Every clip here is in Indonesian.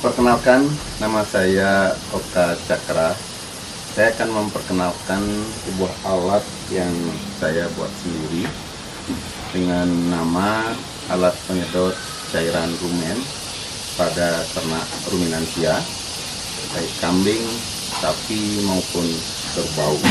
Perkenalkan, nama saya Oka Cakra. Saya akan memperkenalkan sebuah alat yang saya buat sendiri dengan nama alat penyedot cairan rumen pada ternak ruminansia, baik kambing, sapi maupun kerbau.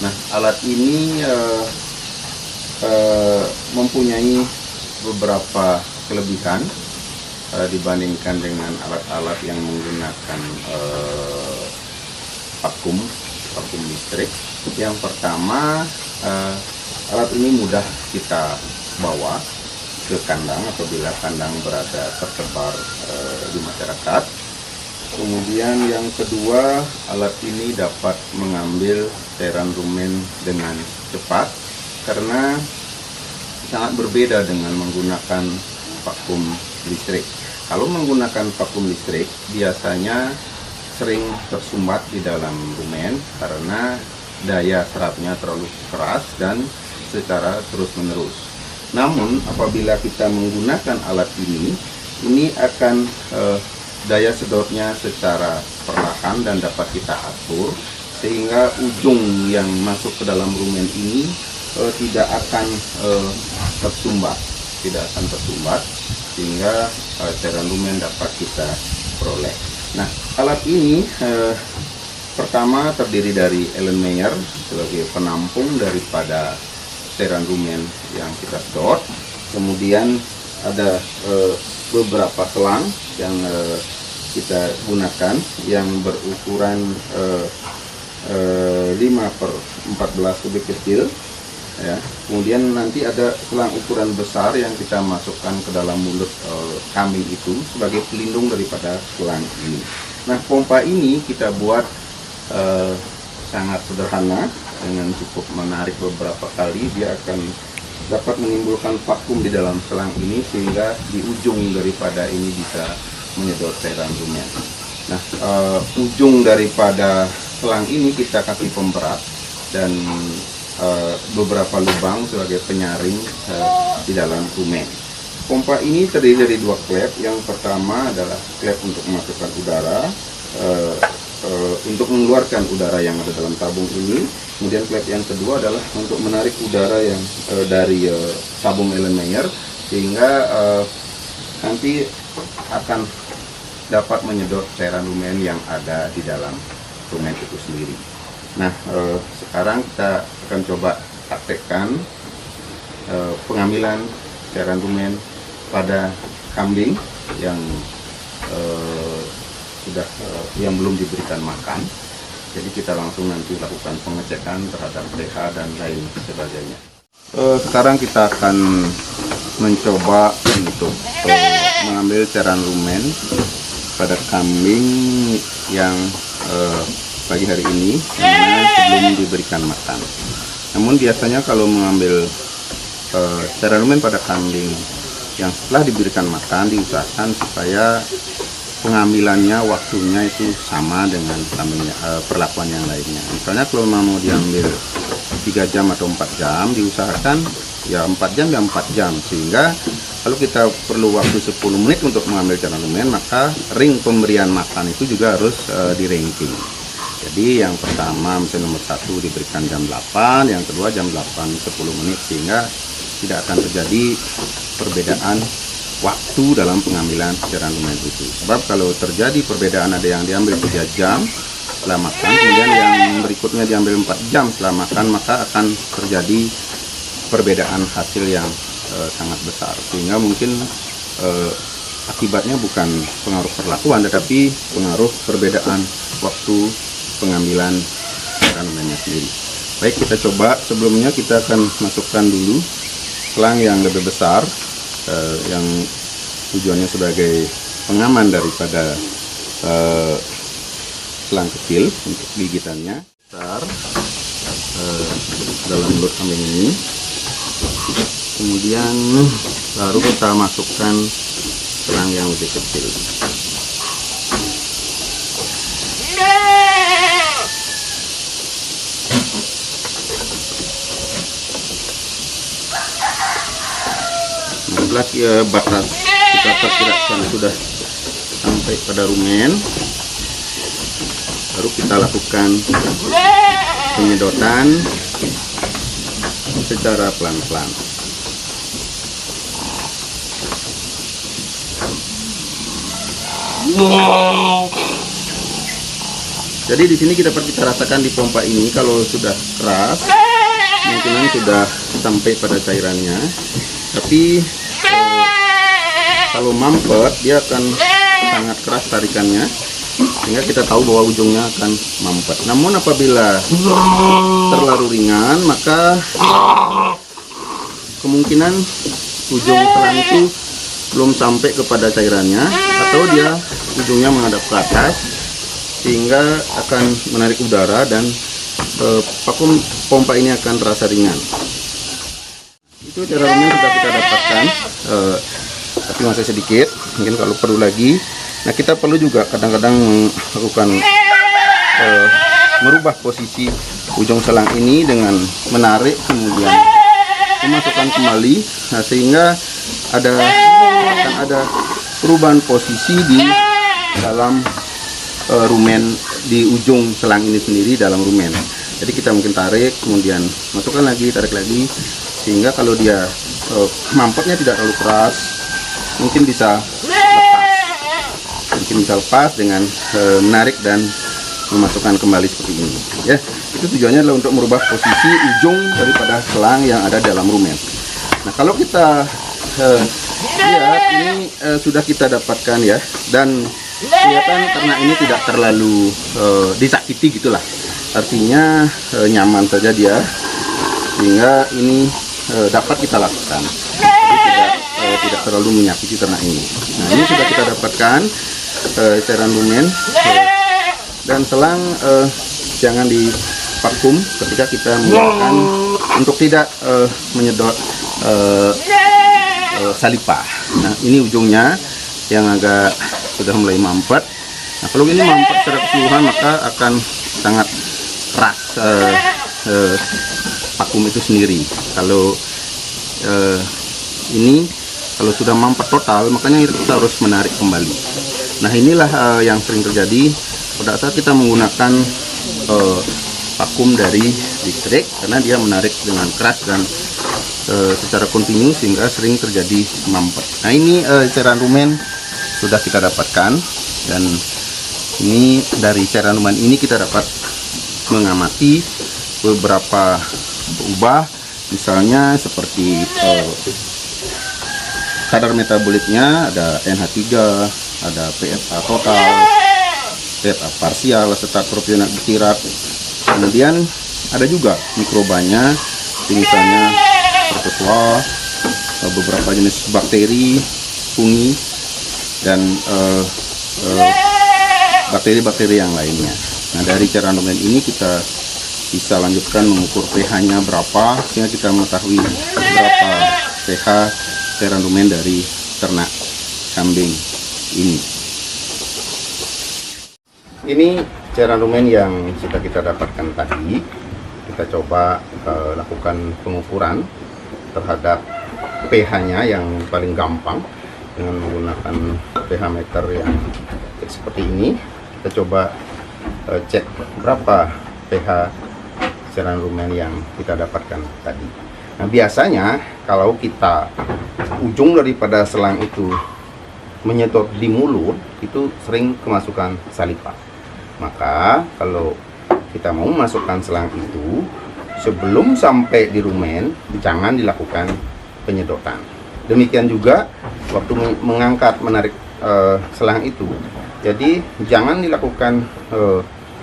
Nah, alat ini mempunyai beberapa kelebihan dibandingkan dengan alat-alat yang menggunakan vakum listrik. Yang pertama, alat ini mudah kita bawa ke kandang apabila kandang berada tersebar di masyarakat. Kemudian yang kedua, alat ini dapat mengambil cairan rumen dengan cepat karena sangat berbeda dengan menggunakan vakum listrik. Kalau menggunakan vakum listrik biasanya sering tersumbat di dalam rumen karena daya serapnya terlalu keras dan secara terus-menerus. Namun apabila kita menggunakan alat ini akan daya sedotnya secara perlahan dan dapat kita atur sehingga ujung yang masuk ke dalam rumen ini tidak akan tersumbat, sehingga cairan rumen dapat kita peroleh. Nah, alat ini pertama terdiri dari Erlenmeyer sebagai penampung daripada cairan rumen yang kita sedot. Kemudian ada beberapa selang yang kita gunakan yang berukuran 5/14 kubik kecil. Ya, kemudian nanti ada selang ukuran besar yang kita masukkan ke dalam mulut kambing itu sebagai pelindung daripada selang ini. Nah, pompa ini kita buat sangat sederhana, dengan cukup menarik beberapa kali dia akan dapat menimbulkan vakum di dalam selang ini sehingga di ujung daripada ini bisa menyedot cairan rumen. Nah, ujung daripada selang ini kita kasih pemberat dan beberapa lubang sebagai penyaring di dalam rumen. Pompa ini terdiri dari dua klep. Yang pertama adalah klep untuk memasukkan udara, untuk mengeluarkan udara yang ada dalam tabung ini. Kemudian klep yang kedua adalah untuk menarik udara yang dari tabung Erlenmeyer sehingga nanti akan dapat menyedot cairan rumen yang ada di dalam rumen itu sendiri. Nah, sekarang kita akan coba praktekkan pengambilan cairan rumen pada kambing yang yang belum diberikan makan. Jadi kita langsung nanti lakukan pengecekan terhadap pH dan lain sebagainya. Sekarang kita akan mencoba untuk mengambil cairan rumen pada kambing yang pagi hari ini sebelum diberikan makan. Namun biasanya kalau mengambil cairan rumen pada kambing yang setelah diberikan makan diusahakan supaya pengambilannya waktunya itu sama dengan perlakuan yang lainnya. Misalnya kalau mau diambil 3 jam atau 4 jam diusahakan ya 4 jam ya 4 jam, sehingga kalau kita perlu waktu 10 menit untuk mengambil cairan rumen maka ring pemberian makan itu juga harus di-ranking. Jadi yang pertama misalnya nomor 1 diberikan jam 8, yang kedua jam 8:10 menit sehingga tidak akan terjadi perbedaan waktu dalam pengambilan cairan rumen itu. Sebab kalau terjadi perbedaan, ada yang diambil 3 jam setelah makan, kemudian yang berikutnya diambil 4 jam setelah makan, maka akan terjadi perbedaan hasil yang sangat besar. Sehingga mungkin akibatnya bukan pengaruh perlakuan, tetapi pengaruh perbedaan waktu pengambilan cairan rumennya sendiri. Baik, kita coba. Sebelumnya kita akan masukkan dulu selang yang lebih besar, yang tujuannya sebagai pengaman daripada selang kecil untuk gigitannya. Besar dalam mulut kambing ini. Kemudian baru kita masukkan selang yang lebih kecil. Batas kita perkirakan sudah sampai pada rumen, baru kita lakukan penyedotan secara pelan-pelan. Jadi di sini dapat kita rasakan di pompa ini kalau sudah keras, kemungkinan sudah sampai pada cairannya. Tapi kalau mampet dia akan sangat keras tarikannya, sehingga kita tahu bahwa ujungnya akan mampet. Namun apabila terlalu ringan, maka kemungkinan ujung selang itu belum sampai kepada cairannya, atau dia ujungnya menghadap ke atas, sehingga akan menarik udara dan vakum pompa ini akan terasa ringan. Itu cara rumen sudah kita dapatkan, tapi masih sedikit, mungkin kalau perlu lagi. Nah, kita perlu juga kadang-kadang melakukan merubah posisi ujung selang ini dengan menarik kemudian memasukkan kembali, nah, sehingga akan ada perubahan posisi di dalam rumen, di ujung selang ini sendiri dalam rumen. Jadi kita mungkin tarik, kemudian masukkan lagi, tarik lagi, sehingga kalau dia mampetnya tidak terlalu keras, mungkin bisa lepas dengan menarik dan memasukkan kembali seperti ini. Ya, itu tujuannya adalah untuk merubah posisi ujung daripada selang yang ada dalam rumen. Nah, kalau kita lihat ini sudah kita dapatkan ya, dan kelihatan karena ini tidak terlalu disakiti gitulah, artinya nyaman saja dia, sehingga ini dapat kita lakukan. Jadi tidak terlalu menyakiti ternak ini. Nah, ini sudah kita dapatkan cairan rumen, dan selang jangan divakum ketika kita menggunakan untuk tidak menyedot salipa. Nah, ini ujungnya yang agak sudah mulai mampet. Nah, kalau ini mampet secara keseluruhan, maka akan sangat keras vakum itu sendiri. Kalau ini kalau sudah mampet total, makanya kita harus menarik kembali. Nah, inilah yang sering terjadi pada saat kita menggunakan vakum dari listrik, karena dia menarik dengan keras dan secara kontinu, sehingga sering terjadi mampet. Nah, ini cairan rumen sudah kita dapatkan, dan ini dari cairan rumen ini kita dapat mengamati beberapa perubahan, misalnya seperti kadar metaboliknya, ada NH3, ada PSA total, PSA parsial, asetat propionat butirat. Kemudian ada juga mikrobanya, misalnya protozoa, beberapa jenis bakteri, fungi, dan bakteri-bakteri yang lainnya. Nah, dari cairan rumen ini kita bisa lanjutkan mengukur pH-nya berapa, sehingga kita mengetahui berapa pH cairan rumen dari ternak kambing ini. Ini cairan rumen yang sudah kita dapatkan tadi. Kita coba lakukan pengukuran terhadap pH-nya yang paling gampang dengan menggunakan pH meter yang seperti ini. Kita coba cek berapa pH cairan rumen yang kita dapatkan tadi. Nah, biasanya kalau kita ujung daripada selang itu menyedot di mulut, itu sering kemasukan saliva. Maka kalau kita mau memasukkan selang itu, sebelum sampai di rumen, jangan dilakukan penyedotan. Demikian juga waktu menarik selang itu. Jadi jangan dilakukan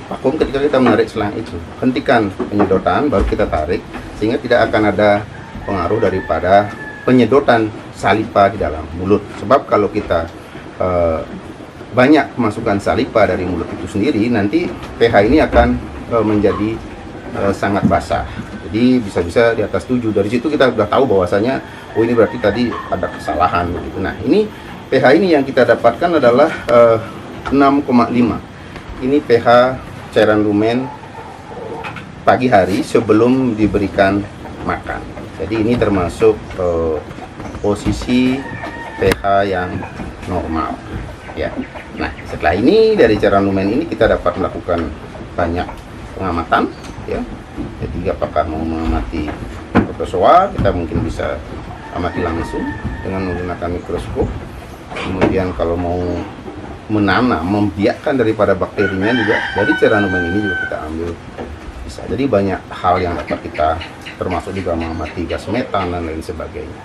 vakum ketika kita menarik selang itu. Hentikan penyedotan, baru kita tarik, sehingga tidak akan ada pengaruh daripada penyedotan saliva di dalam mulut. Sebab kalau kita banyak kemasukan saliva dari mulut itu sendiri, nanti pH ini akan menjadi sangat basah. Jadi bisa-bisa di atas 7. Dari situ kita sudah tahu bahwasanya, oh ini berarti tadi ada kesalahan begitu. Nah, ini pH ini yang kita dapatkan adalah 6,5. Ini pH cairan rumen pagi hari sebelum diberikan makan. Jadi ini termasuk posisi pH yang normal. ya. Nah, setelah ini dari cairan lumen ini kita dapat melakukan banyak pengamatan, ya. Jadi apakah mau mengamati protozoa, kita mungkin bisa amati langsung dengan menggunakan mikroskop. Kemudian kalau mau menanam, membiakkan daripada bakterinya juga dari cairan lumen ini juga kita ambil bisa. Jadi banyak hal yang dapat kita, termasuk juga mengamati gas metan dan lain sebagainya.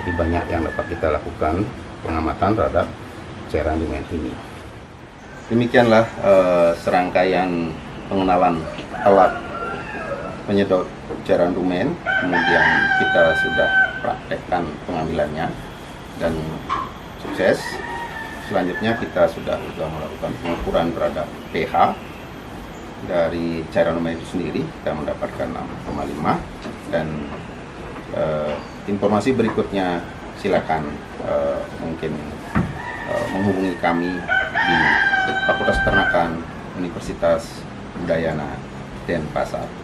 Jadi banyak yang dapat kita lakukan pengamatan terhadap cairan lumen ini. Demikianlah serangkaian pengenalan alat penyedot cairan lumen. Kemudian kita sudah praktekkan pengambilannya dan sukses. Selanjutnya kita sudah melakukan pengukuran terhadap pH dari cairan lumen itu sendiri. Kita mendapatkan 6,5 dan informasi berikutnya silakan mungkin menghubungi kami di Fakultas Peternakan Universitas Udayana Denpasar.